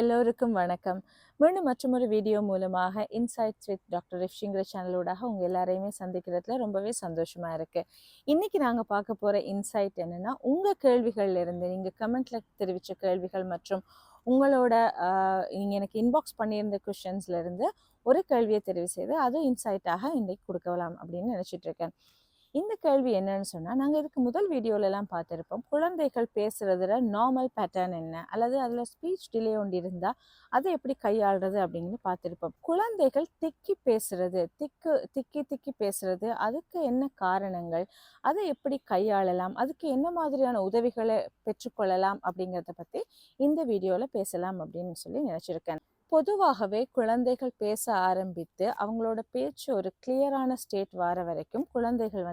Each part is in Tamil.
எல்லோருக்கும் வணக்கம். மீண்டும் மற்றொரு வீடியோ மூலமாக இன்சைட்ஸ் வித் டாக்டர் ரிஃப்ஷிங்கிற சேனலோடாக உங்கள் எல்லாரையுமே சந்திக்கிறதுல ரொம்பவே சந்தோஷமாக இருக்குது. இன்றைக்கி நாங்கள் பார்க்க போகிற இன்சைட் என்னென்னா, உங்கள் கேள்விகள்லேருந்து நீங்கள் கமெண்ட்டில் தெரிவித்த கேள்விகள் மற்றும் உங்களோட நீங்கள் எனக்கு இன்பாக்ஸ் பண்ணியிருந்த கொஷின்ஸ்லேருந்து ஒரு கேள்வியை தெரிவு செய்து அது இன்சைட்டாக இன்றைக்கி கொடுக்கலாம் அப்படின்னு நினச்சிட்ருக்கேன். இந்த கேள்வி என்னன்னு சொன்னால், நாங்கள் இதுக்கு முதல் வீடியோலலாம் பார்த்துருப்போம், குழந்தைகள் பேசுகிறதுல நார்மல் பேட்டர்ன் என்ன, அல்லது அதில் ஸ்பீச் டிலே ஒன்று இருந்தால் அதை எப்படி கையாளுறது அப்படின்னு பார்த்துருப்போம். குழந்தைகள் திக்கி பேசுகிறது, திக்கி திக்கி பேசுகிறது, அதுக்கு என்ன காரணங்கள், அதை எப்படி கையாளலாம், அதுக்கு என்ன மாதிரியான உதவிகளை பெற்றுக்கொள்ளலாம் அப்படிங்கிறத பற்றி இந்த வீடியோவில் பேசலாம் அப்படின்னு சொல்லி நினச்சிருக்கேன். பொதுவாகவே குழந்தைகள் பேச ஆரம்பித்து அவங்களோட பேச்சு ஒரு கிளியரான ஸ்டேட் வர வரைக்கும் குழந்தைகள்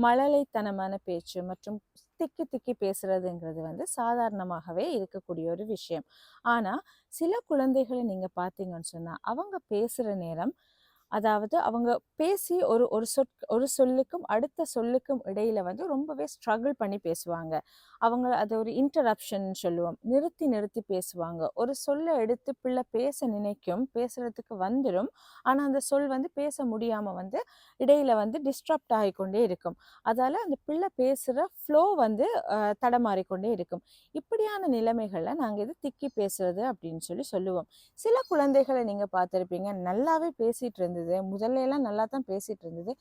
மழலைத்தனமான பேச்சு மற்றும் திக்கி திக்கி பேசுறதுங்கிறது சாதாரணமாகவே இருக்கக்கூடிய ஒரு விஷயம். ஆனால் சில குழந்தைகளை நீங்கள் பார்த்தீங்கன்னு சொன்னால் அவங்க பேசுகிற நேரம், அதாவது அவங்க பேசி ஒரு சொல்லுக்கும் அடுத்த சொல்லுக்கும் இடையில ரொம்பவே ஸ்ட்ரகிள் பண்ணி பேசுவாங்க. அவங்க அதை ஒரு இன்டரப்ஷன் சொல்லுவோம், நிறுத்தி நிறுத்தி பேசுவாங்க. ஒரு சொல்லை எடுத்து பிள்ளை பேச நினைக்கும், பேசுறதுக்கு வந்துடும், ஆனால் அந்த சொல் பேச முடியாமல் இடையில டிஸ்ட்ரப்ட் ஆகிக்கொண்டே இருக்கும். அதால் அந்த பிள்ளை பேசுகிற ஃப்ளோ தடமாறிக்கொண்டே இருக்கும். இப்படியான நிலைமைகளில் நாங்கள் இது திக்கி பேசுறது அப்படின்னு சொல்லுவோம். சில குழந்தைகளை நீங்கள் பார்த்துருப்பீங்க, நல்லாவே பேசிகிட்டு இருந்தது, முதல்ல எல்லாம் நல்லா தான் பேசிகிட்டு இருந்தது,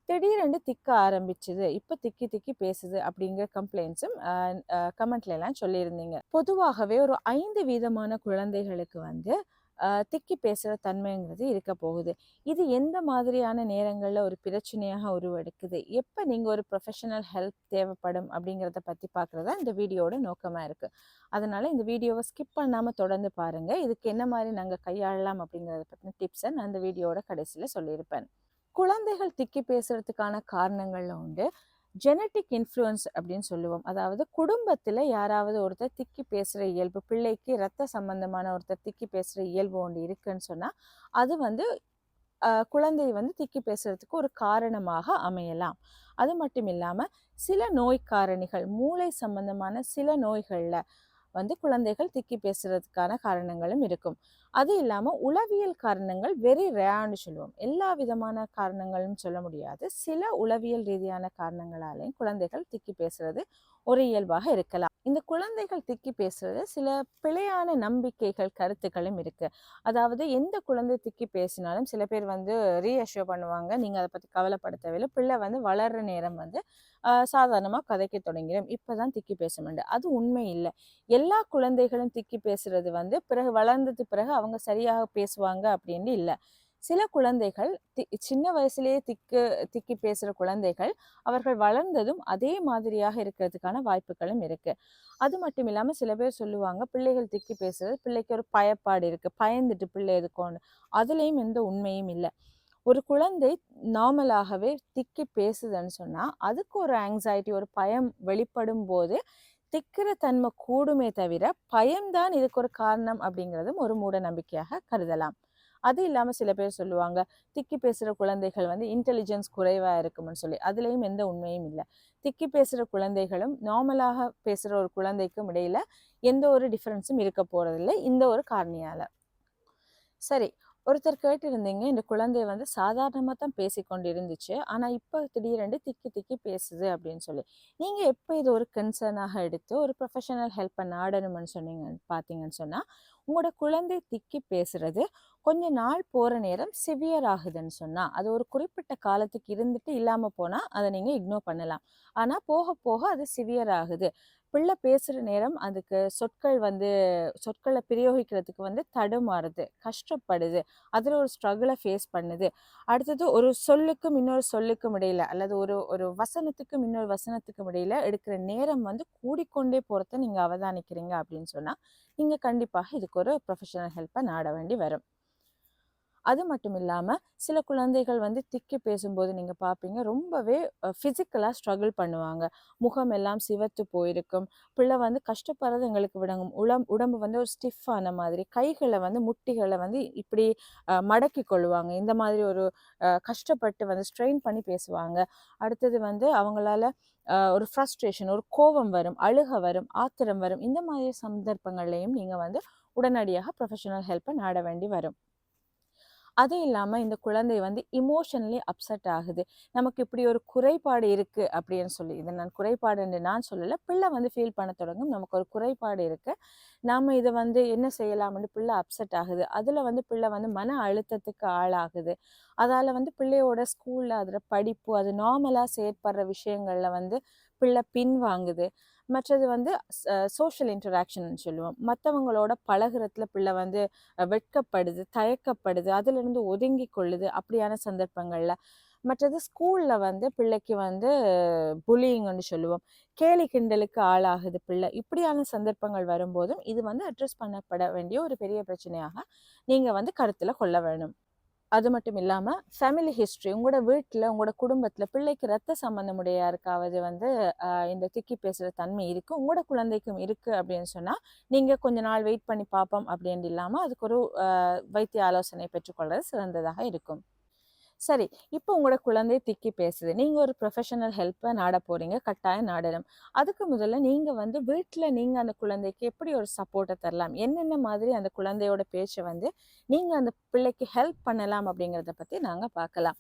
திடீரென்று திக்க ஆரம்பிச்சுது, இப்போ திக்கி திக்கி பேசுது அப்படிங்கிற கம்ப்ளைண்ட்ஸும் கமெண்ட்ல எல்லாம் சொல்லியிருந்தீங்க. பொதுவாகவே ஒரு 5 வீதமான குழந்தைகளுக்கு திக்கி பேசுகிற தன்மைங்கிறது இருக்க போகுது. இது எந்த மாதிரியான நேரங்களில் ஒரு பிரச்சனையாக உருவெடுக்குது, எப்போ நீங்கள் ஒரு ப்ரொஃபஷனல் ஹெல்ப் தேவைப்படும் அப்படிங்கிறத பற்றி பார்க்குறதா இந்த வீடியோட நோக்கமாக இருக்குது. அதனால் இந்த வீடியோவை ஸ்கிப் பண்ணாமல் தொடர்ந்து பாருங்கள். இதுக்கு என்ன மாதிரி நாங்கள் கையாளலாம் அப்படிங்கிறத பற்றின டிப்ஸை நான் இந்த வீடியோட கடைசியில் சொல்லியிருப்பேன். குழந்தைகள் திக்கி பேசுறதுக்கான காரணங்கள்ல உண்டு ஜெனட்டிக் இன்ஃப்ளூயன்ஸ் அப்படின்னு சொல்லுவோம். அதாவது குடும்பத்தில் யாராவது ஒருத்தர் திக்கி பேசுகிற இயல்பு, பிள்ளைக்கு இரத்த சம்பந்தமான ஒருத்தர் திக்கி பேசுகிற இயல்பு ஒன்று இருக்குன்னு சொன்னால் அது குழந்தை திக்கி பேசுறதுக்கு ஒரு காரணமாக அமையலாம். அது மட்டும் இல்லாமல் சில நோய் காரணிகள், மூளை சம்பந்தமான சில நோய்களில் குழந்தைகள் திக்கி பேசுறதுக்கான காரணங்களும் இருக்கும். அது இல்லாமல் உளவியல் காரணங்கள் வெரி ரேர்னு சொல்லுவோம். எல்லா விதமான காரணங்களும் சொல்ல முடியாது. சில உளவியல் ரீதியான காரணங்களாலேயும் குழந்தைகள் திக்கி பேசுறது ஒரு இயல்பாக இருக்கலாம். இந்த குழந்தைகள் திக்கி பேசுறது சில பிழையான நம்பிக்கைகள், கருத்துக்களும் இருக்கு. அதாவது எந்த குழந்தை திக்கி பேசினாலும் சில பேர் ரீஅஷ்யூர் பண்ணுவாங்க, நீங்க அதை பத்தி கவலைப்பட தேவையில்லை, பிள்ளை வளர்ற நேரம் சாதாரணமாக கதைக்க தொடங்கிடும், இப்போதான் திக்கி பேச வேண்டும். அது உண்மை இல்லை. எல்லா குழந்தைகளும் திக்கி பேசுறது பிறகு வளர்ந்தது பிறகு அவங்க சரியாக பேசுவாங்க அப்படின்னு இல்லை. சில குழந்தைகள் சின்ன வயசுலேயே திக்கி பேசுகிற குழந்தைகள் அவர்கள் வளர்ந்ததும் அதே மாதிரியாக இருக்கிறதுக்கான வாய்ப்புகளும் இருக்குது. அது மட்டும் இல்லாமல் சில பேர் சொல்லுவாங்க, பிள்ளைகள் திக்கி பேசுறது பிள்ளைக்கு ஒரு பயப்பாடு இருக்குது, பயந்துட்டு பிள்ளை இருக்கோன்னு. அதுலேயும் எந்த உண்மையும் இல்லை. ஒரு குழந்தை நார்மலாகவே திக்கி பேசுதுன்னு சொன்னால் அதுக்கு ஒரு ஆங்ஸைட்டி, ஒரு பயம் வெளிப்படும் போது திக்கிற தன்மை கூடுமே தவிர பயம்தான் இதுக்கு ஒரு காரணம் அப்படிங்கிறதும் ஒரு மூட நம்பிக்கையாக கருதலாம். அது இல்லாமல் சில பேர் சொல்லுவாங்க, திக்கி பேசுகிற குழந்தைகள் இன்டெலிஜென்ஸ் குறைவாக இருக்கும்னு சொல்லி. அதுலேயும் எந்த உண்மையும் இல்லை. திக்கி பேசுகிற குழந்தைகளும் நார்மலாக பேசுகிற ஒரு குழந்தைக்கும் இடையில எந்த ஒரு டிஃப்ரென்ஸும் இருக்க போகிறதில்லை இந்த ஒரு காரணியால். சரி, ஒருத்தர் கேட்டிருந்தீங்க, இந்த குழந்தை சாதாரணமாக தான் பேசிக்கொண்டு இருந்துச்சு, ஆனால் இப்போ திடீரென்று திக்கி திக்கி பேசுது அப்படின்னு சொல்லி. நீங்கள் எப்போ இது ஒரு கன்சர்னாக எடுத்து ஒரு ப்ரொஃபஷனல் ஹெல்ப்பை நாடணும்னு பார்த்தீங்கன்னு சொன்னால், உங்களோட குழந்தை திக்கி பேசுறது கொஞ்ச நாள் போகிற நேரம் சிவியர் ஆகுதுன்னு சொன்னால், அது ஒரு குறிப்பிட்ட காலத்துக்கு இருந்துட்டு இல்லாமல் போனால் அதை நீங்கள் இக்னோர் பண்ணலாம். ஆனால் போக போக அது சிவியர் ஆகுது, பிள்ளை பேசுகிற நேரம் அதுக்கு சொற்களை பிரயோகிக்கிறதுக்கு தடுமாறுது, கஷ்டப்படுது, அதில் ஒரு ஸ்ட்ரகிளை ஃபேஸ் பண்ணுது, அடுத்தது ஒரு சொல்லுக்கும் இன்னொரு சொல்லுக்கும் இடையில அல்லது ஒரு வசனத்துக்கும் இன்னொரு வசனத்துக்கும் இடையில எடுக்கிற நேரம் கூடிக்கொண்டே போகிறத நீங்கள் அவதானிக்கிறீங்க அப்படின்னு சொன்னால் நீங்கள் கண்டிப்பாக இதுக்கு ஒரு ப்ரொஃபஷனல் ஹெல்ப்பை நாட வேண்டி வரும். அது மட்டும் இல்லாமல் சில குழந்தைகள் திக்கி பேசும்போது நீங்கள் பார்ப்பீங்க, ரொம்பவே ஃபிசிக்கலாக ஸ்ட்ரகிள் பண்ணுவாங்க, முகம் எல்லாம் சிவத்து போயிருக்கும், பிள்ளை கஷ்டப்படுறது எங்களுக்கு விடங்கும், உடம்பு ஒரு ஸ்டிஃப் ஆன மாதிரி, கைகளை முட்டிகளை இப்படி மடக்கி கொள்ளுவாங்க, இந்த மாதிரி ஒரு கஷ்டப்பட்டு ஸ்ட்ரெயின் பண்ணி பேசுவாங்க. அடுத்தது அவங்களால ஒரு ஃப்ரஸ்ட்ரேஷன், ஒரு கோபம் வரும், அழுக வரும், ஆத்திரம் வரும். இந்த மாதிரி சந்தர்ப்பங்கள்லையும் நீங்கள் உடனடியாக ப்ரொஃபஷனல் ஹெல்ப்பை நாட வேண்டி வரும். அது இல்லாம இந்த குழந்தை வந்து இமோஷனலி அப்செட் ஆகுது. நமக்கு இப்படி ஒரு குறைபாடு இருக்கு அப்படின்னு சொல்லி, இத நான் குறைபாடுன்னு நான் சொல்லல. பிள்ளை வந்து ஃபீல் பண்ண தொடங்கும். நமக்கு ஒரு குறைபாடு இருக்கு. நாம இத வந்து என்ன செய்யலாம்ன்னு பிள்ளை அப்செட் ஆகுது. அதுல வந்து பிள்ளை வந்து மன அழுத்தத்துக்கு ஆளாகுது. அதால வந்து பிள்ளையோட ஸ்கூல்ல அதுல படிப்பு, அது நார்மலா செயற்படுற விஷயங்கள்ல வந்து பிள்ளை பின்வாங்குது. மற்றது வந்து சோஷியல் இன்டராக்ஷன்னு சொல்லுவோம். மத்தவங்களோட பழகுறதுல பிள்ளை வந்து வெட்கப்படுது, தயக்கப்படுது, அதிலிருந்து ஒதுங்கிக் கொள்ளுது அப்படியான சந்தர்ப்பங்கள்ல. மற்றது ஸ்கூல்ல வந்து பிள்ளைக்கு வந்து புல்லியிங்ன்னு சொல்லுவோம். கேலி கிண்டலுக்கு ஆளாகுது பிள்ளை. இப்படியான சந்தர்ப்பங்கள் வரும்போதும் இது வந்து அட்ரஸ் பண்ணப்பட வேண்டிய ஒரு பெரிய பிரச்சனையாக நீங்க வந்து கருத்துல கொள்ள வேணும். அது மட்டும் இல்லாம ஃபேமிலி ஹிஸ்டரி உங்களோட வீட்ல, உங்களோட குடும்பத்துல பிள்ளைக்கு ரத்த சம்பந்தமுடைய யாருக்காவது வந்து இந்த திக்கி பேசுற தன்மை இருக்கு, உங்களோட குழந்தைக்கும் இருக்கு அப்படின்னு சொன்னா, நீங்க கொஞ்ச நாள் வெயிட் பண்ணி பார்ப்போம் அப்படின்னு இல்லாம அதுக்கு ஒரு வைத்திய ஆலோசனை பெற்றுக்கொள்வது சிறந்ததாக இருக்கும். சரி, இப்போ உங்களோட குழந்தை திக்கி பேசுது. நீங்க ஒரு ப்ரொஃபஷனல் ஹெல்ப்ப நாட போறீங்க. கட்டாயம் நாடணும். அதுக்கு முதல்ல நீங்க வந்து வீட்ல நீங்க அந்த குழந்தைக்கு எப்படி ஒரு சப்போர்ட்ட தரலாம்? என்னென்ன மாதிரி அந்த குழந்தையோட பேச்ச வந்து நீங்க அந்த பிள்ளைக்கு ஹெல்ப் பண்ணலாம் அப்படிங்கிறத பத்தி நாங்க பார்க்கலாம்.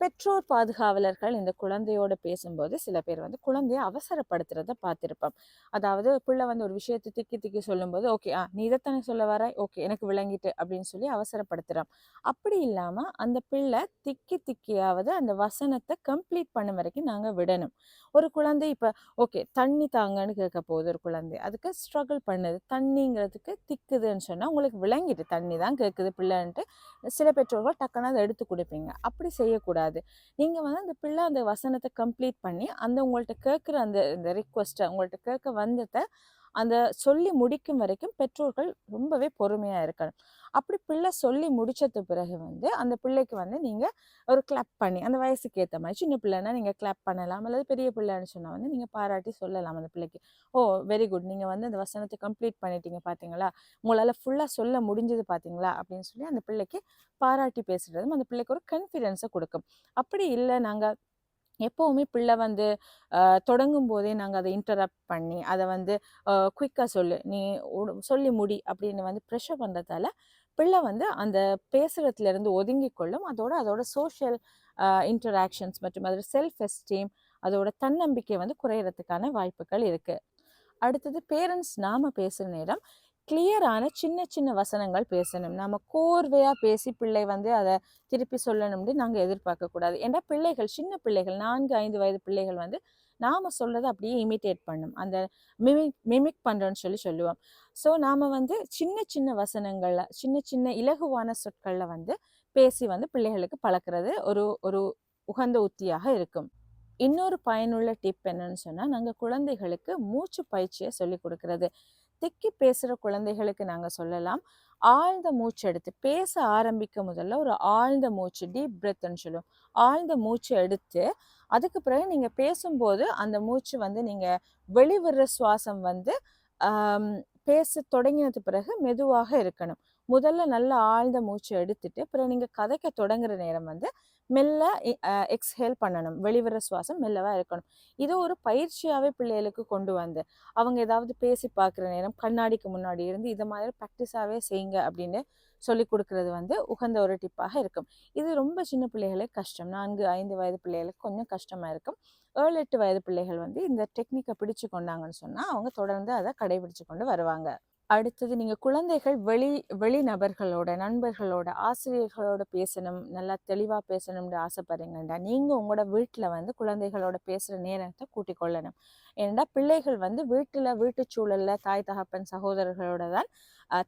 பெற்றோர் பாதுகாவலர்கள் இந்த குழந்தையோட பேசும்போது சில பேர் வந்து குழந்தைய அவசரப்படுத்துறத பார்த்திருப்போம். அதாவது பிள்ளை வந்து ஒரு விஷயத்த திக்கி திக்கி சொல்லும்போது, ஓகே நீ இதைத்தானே சொல்ல வர, ஓகே எனக்கு விளங்கிட்டு அப்படின்னு சொல்லி அவசரப்படுத்துறோம். அப்படி இல்லாம அந்த பிள்ளை திக்கி திக்கியாவது அந்த வசனத்தை கம்ப்ளீட் பண்ண வரைக்கும் நாங்க விடணும். ஒரு குழந்தை இப்ப ஓகே தண்ணி தாங்கன்னு கேட்க போகுது ஒரு குழந்தை, அதுக்கு ஸ்ட்ரகிள் பண்ணுது, தண்ணிங்கிறதுக்கு திக்குதுன்னு சொன்னா உங்களுக்கு விளங்கிட்டு தண்ணி தான் கேட்குது பிள்ளைன்ட்டு சில பெற்றோர்கள் டக்குன்னு அதை எடுத்து கொடுப்பீங்க. அப்படி செய்யக்கூடாது. நீங்க வந்து அந்த பிள்ளை அந்த வசனத்தை கம்ப்ளீட் பண்ணி அந்த உங்கள்ட்ட கேட்குற அந்த இந்த ரிக்வெஸ்ட்டை உங்கள்ட்ட கேட்க வந்ததை அந்த சொல்லி முடிக்கும் வரைக்கும் பெற்றோர்கள் ரொம்பவே பொறுமையா இருக்கணும். அப்படி பிள்ளை சொல்லி முடிச்சது பிறகு வந்து அந்த பிள்ளைக்கு வந்து நீங்க ஒரு கிளாப் பண்ணி அந்த வயசுக்கு ஏற்ற மாதிரி, சின்ன பிள்ளைன்னா நீங்க கிளாப் பண்ணலாம், அல்லது பெரிய பிள்ளைன்னு சொன்னா வந்து நீங்க பாராட்டி சொல்லலாம் அந்த பிள்ளைக்கு. ஓ வெரி குட், நீங்க வந்து அந்த வசனத்தை கம்ப்ளீட் பண்ணிட்டீங்க பாத்தீங்களா, உங்களால ஃபுல்லா சொல்ல முடிஞ்சது பாத்தீங்களா அப்படின்னு சொல்லி அந்த பிள்ளைக்கு பாராட்டி பேசுறதும் அந்த பிள்ளைக்கு ஒரு கான்ஃபிடென்ஸை கொடுக்கும். அப்படி இல்லை நாங்க எப்பவுமே பிள்ளை வந்து தொடங்கும் போதே நாங்கள் அதை இன்டரப்ட் பண்ணி அதை வந்து குயிக்காக சொல்லு நீ சொல்லி முடி அப்படின்னு வந்து ப்ரெஷர் பண்ணுறதால பிள்ளை வந்து அந்த பேசுறதுல இருந்து ஒதுங்கி கொள்ளும். அதோட சோஷியல் இன்டராக்ஷன்ஸ் மற்றும் அதோட செல்ஃப் எஸ்டீம், அதோட தன்னம்பிக்கை வந்து குறையறதுக்கான வாய்ப்புகள் இருக்கு. அடுத்தது பேரண்ட்ஸ் நாம பேசுற நேரம் கிளியரான சின்ன சின்ன வசனங்கள் பேசணும். நாம கோர்வையா பேசி பிள்ளை வந்து அதை திருப்பி சொல்லணும்னு நாங்க எதிர்பார்க்க கூடாது. ஏன்னா பிள்ளைகள், சின்ன பிள்ளைகள் 4-5 வயது பிள்ளைகள் வந்து நாம சொல்றதை அப்படியே இமிட்டேட் பண்ணும். அந்த மிமிக் பண்றோம்னு சொல்லுவோம். ஸோ நாம வந்து சின்ன சின்ன வசனங்கள்ல, சின்ன சின்ன இலகுவான சொற்கள்ல வந்து பேசி வந்து பிள்ளைகளுக்கு பழக்கிறது ஒரு ஒரு உகந்த உத்தியாக இருக்கும். இன்னொரு பயனுள்ள டிப் என்னன்னு சொன்னா, நாங்க குழந்தைகளுக்கு மூச்சு பயிற்சியை சொல்லிக் கொடுக்கிறது. திக்கி பேசுற குழந்தைகளுக்கு நாங்க சொல்லலாம், ஆழ்ந்த மூச்சு எடுத்து பேச ஆரம்பிக்க முதல்ல ஒரு ஆழ்ந்த மூச்சு, டீப் பிரெத்ன்னு சொல்லுவோம். ஆழ்ந்த மூச்சு எடுத்து அதுக்கு பிறகு நீங்க பேசும்போது அந்த மூச்சு வந்து நீங்க வெளிவிடுற சுவாசம் வந்து ஆம், பேச தொடங்கினது பிறகு மெதுவாக இருக்கணும். முதல்ல நல்ல ஆழ்ந்த மூச்சு எடுத்துட்டு பிறகு நீங்க கதைக்க தொடங்குற நேரம் வந்து மெல்ல எக்ஸ்ஹேல் பண்ணணும். வெளிவர சுவாசம் மெல்லவா இருக்கணும். இது ஒரு பயிற்சியாவே பிள்ளைகளுக்கு கொண்டு வந்து அவங்க ஏதாவது பேசி பார்க்குற நேரம் கண்ணாடிக்கு முன்னாடி இருந்து இதை மாதிரி ப்ராக்டிஸாகவே செய்யுங்க அப்படின்னு சொல்லி கொடுக்கறது வந்து உகந்த ஒரு டிப்பாக இருக்கும். இது ரொம்ப சின்ன பிள்ளைகளுக்கு கஷ்டம். 4-5 வயது பிள்ளைகளுக்கு கொஞ்சம் கஷ்டமா இருக்கும். 7-8 வயது பிள்ளைகள் வந்து இந்த டெக்னிக்கை பிடிச்சு கொண்டாங்கன்னு சொன்னா அவங்க தொடர்ந்து அதை கடைபிடிச்சு கொண்டு வருவாங்க. அடுத்தது நீங்க குழந்தைகள் வெளி நபர்களோட, நண்பர்களோட, ஆசிரியர்களோட பேசணும், நல்லா தெளிவா பேசணும்னு ஆசைப்படுறீங்கன்டா, நீங்க உங்களோட வீட்ல வந்து குழந்தைகளோட பேசுற நேரத்தை கூட்டிக் கொள்ளணும். ஏன்னா பிள்ளைகள் வந்து வீட்டு சூழல்ல தாய் தகப்பன் சகோதரர்களோட தான்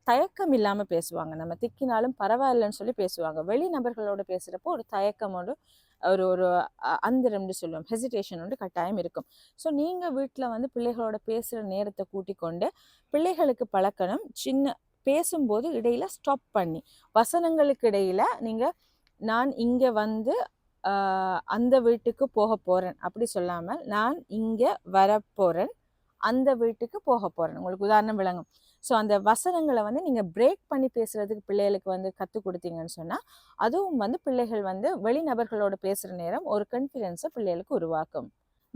தயக்கம் இல்லாம பேசுவாங்க. நம்ம திக்கினாலும் பரவாயில்லைன்னு சொல்லி பேசுவாங்க. வெளி நபர்களோட பேசுறப்போ ஒரு தயக்கமோடு ஒரு ஒரு அந்தரம்னு சொல்லுவோம், ஹெசிடேஷன் வந்து கட்டாயம் இருக்கும். ஸோ நீங்க வீட்டில் வந்து பிள்ளைகளோட பேசுகிற நேரத்தை கூட்டிக் கொண்டு பிள்ளைகளுக்கு பழக்கணும். பேசும்போது இடையில ஸ்டாப் பண்ணி வசனங்களுக்கு இடையில நீங்க நான் இங்க வந்து அந்த வீட்டுக்கு போக போறேன் அப்படி சொல்லாமல் நான் இங்க வரப்போறேன், அந்த வீட்டுக்கு போக போறேன். உங்களுக்கு உதாரணம் விளங்கும். ஸோ அந்த வசனங்களை வந்து நீங்க பிரேக் பண்ணி பேசுறதுக்கு பிள்ளைகளுக்கு வந்து கற்றுக் கொடுத்தீங்கன்னு சொன்னா அதுவும் வந்து பிள்ளைகள் வந்து வெளிநபர்களோட பேசுற நேரம் ஒரு கான்ஃபிடென்ஸை பிள்ளைகளுக்கு உருவாக்கும்.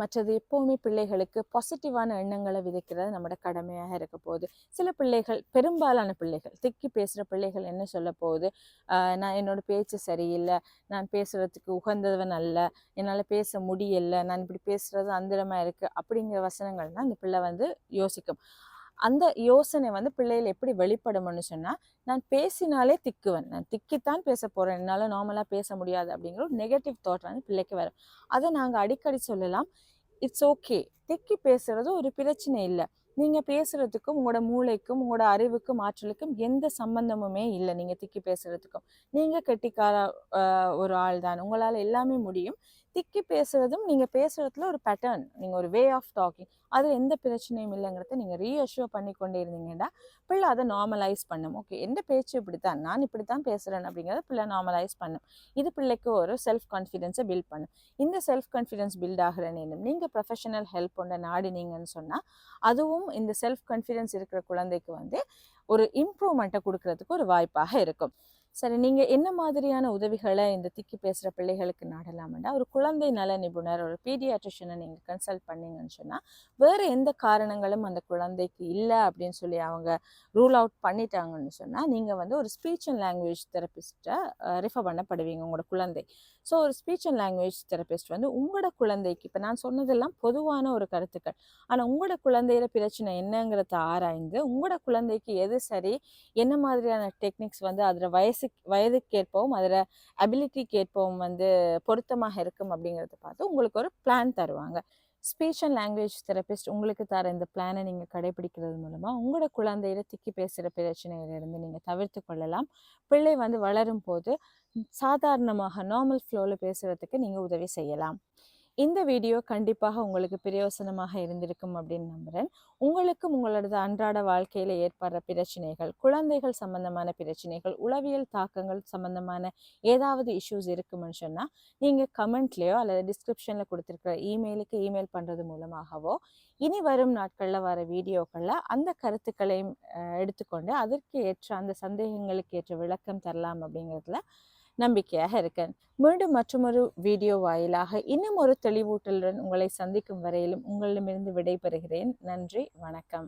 மற்றது எப்போவுமே பிள்ளைகளுக்கு பாசிட்டிவான எண்ணங்களை விதைக்கிறது நம்மளோட கடமையாக இருக்க போகுது. சில பிள்ளைகள், பெரும்பாலான பிள்ளைகள், திக்கி பேசுகிற பிள்ளைகள் என்ன சொல்ல போகுது, நான் என்னோட பேச்சு சரியில்லை, நான் பேசுகிறதுக்கு உகந்தவன் அல்ல, என்னால் பேச முடியலை, நான் இப்படி பேசுகிறது அந்தரமாக இருக்குது அப்படிங்கிற வசனங்கள் தான் இந்த பிள்ளை வந்து யோசிக்கும். அந்த யோசனை வந்து பிள்ளைகள் எப்படி வெளிப்படும்னு சொன்னால், நான் பேசினாலே திக்குவேன், நான் திக்கித்தான் பேச போகிறேன், என்னால் நார்மலாக பேச முடியாது அப்படிங்கிற ஒரு நெகட்டிவ் தாட் வந்து பிள்ளைக்கு வரும். அதை நாங்கள் அடிக்கடி சொல்லலாம், இட்ஸ் ஓகே, திக்கி பேசுறது ஒரு பிரச்சனை இல்லை. நீங்கள் பேசுறதுக்கும் உங்களோட மூளைக்கும் உங்களோட அறிவுக்கும் ஆற்றலுக்கும் எந்த சம்பந்தமுமே இல்லை. நீங்கள் திக்கி பேசுறதுக்கும் நீங்கள் கெட்டிக்கார ஒரு ஆள் தான், உங்களால் எல்லாமே முடியும். திக்கி பேசுறதும் நீங்கள் பேசுறதுல ஒரு பேட்டர்ன், நீங்கள் ஒரு வே ஆஃப் டாக்கிங், அது எந்த பிரச்சனையும் இல்லைங்கிறத நீங்கள் ரீஅஷ்யூர் பண்ணி கொண்டே இருந்தீங்கன்னா பிள்ளை அதை நார்மலைஸ் பண்ணும். ஓகே, எந்த பேச்சு இப்படித்தான், நான் இப்படித்தான் பேசுகிறேன் அப்படிங்கிறத பிள்ளை நார்மலைஸ் பண்ணும். இது பிள்ளைக்கு ஒரு செல்ஃப் கான்ஃபிடென்ஸை பில்ட் பண்ணும். இந்த செல்ஃப் கான்ஃபிடென்ஸ் பில்ட் ஆகிற நேரம் நீங்கள் ப்ரொஃபஷனல் ஹெல்ப் கொண்ட நாடினீங்கன்னு சொன்னால், அதுவும் இந்த செல்ஃப் கான்ஃபிடென்ஸ் இருக்கிற குழந்தைக்கு வந்து ஒரு இம்ப்ரூவ்மெண்ட்டை கொடுக்கறதுக்கு ஒரு வாய்ப்பாக இருக்கும். சரி, நீங்கள் என்ன மாதிரியான உதவிகளை இந்த திக்கி பேசுகிற பிள்ளைகளுக்கு நாடலாம்னா, ஒரு குழந்தை நல நிபுணர், ஒரு பீடியாட்ரிஷனை நீங்கள் கன்சல்ட் பண்ணீங்கன்னு சொன்னால், வேறு எந்த காரணங்களும் அந்த குழந்தைக்கு இல்லை அப்படின்னு சொல்லி அவங்க ரூல் அவுட் பண்ணிட்டாங்கன்னு சொன்னால், நீங்கள் வந்து ஒரு ஸ்பீச் அண்ட் லாங்குவேஜ் தெரபிஸ்ட்டை ரெஃபர் பண்ணப்படுவீங்க உங்களோட குழந்தை. ஸோ ஒரு ஸ்பீச் அண்ட் லாங்குவேஜ் தெரபிஸ்ட் வந்து உங்களோட குழந்தைக்கு, இப்போ நான் சொன்னதெல்லாம் பொதுவான ஒரு கருத்துக்கள், ஆனால் உங்களோட குழந்தையில பிரச்சனை என்னங்கிறத ஆராய்ந்து உங்களோட குழந்தைக்கு எது சரி, என்ன மாதிரியான டெக்னிக்ஸ் வந்து அதில் வயதுக்கு ஏற்பவும் அதில் அபிலிட்டிக்கு ஏற்பவும் வந்து பொருத்தமாக இருக்கும் அப்படிங்கிறத பார்த்து உங்களுக்கு ஒரு பிளான் தருவாங்க. ஸ்பீச் அண்ட் லாங்குவேஜ் தெரபிஸ்ட் உங்களுக்கு தர இந்த பிளானை நீங்கள் கடைபிடிக்கிறது மூலமாக உங்களோட குழந்தையில திக்கி பேசுகிற பிரச்சனையிலிருந்து நீங்கள் தவிர்த்து கொள்ளலாம். பிள்ளை வந்து வளரும் போது சாதாரணமாக நார்மல் ஃப்ளோவில் பேசுகிறதுக்கு நீங்கள் உதவி செய்யலாம். இந்த வீடியோ கண்டிப்பாக உங்களுக்கு பிரயோசனமாக இருந்திருக்கும் அப்படின்னு நம்புகிறேன். உங்களுக்கும் உங்களோட அன்றாட வாழ்க்கையில் ஏற்படுற பிரச்சனைகள், குழந்தைகள் சம்பந்தமான பிரச்சனைகள், உளவியல் தாக்கங்கள் சம்பந்தமான ஏதாவது இஷ்யூஸ் இருக்குமென்னு சொன்னால், நீங்கள் கமெண்ட்லேயோ அல்லது டிஸ்கிரிப்ஷனில் கொடுத்துருக்கிற இமெயிலுக்கு இமெயில் பண்ணுறது மூலமாகவோ, இனி வரும் நாட்களில் வர வீடியோக்களில் அந்த கருத்துக்களையும் எடுத்துக்கொண்டு அதற்கு ஏற்ற, அந்த சந்தேகங்களுக்கு ஏற்ற விளக்கம் தரலாம் அப்படிங்கிறதுல நம்பிக்கையாக இருக்கேன். மீண்டும் மற்றொரு வீடியோ வாயிலாக இன்னும் ஒரு தெளிவூட்டலுடன் உங்களை சந்திக்கும் வரையிலும் உங்களிடமிருந்து விடைபெறுகிறேன். நன்றி, வணக்கம்.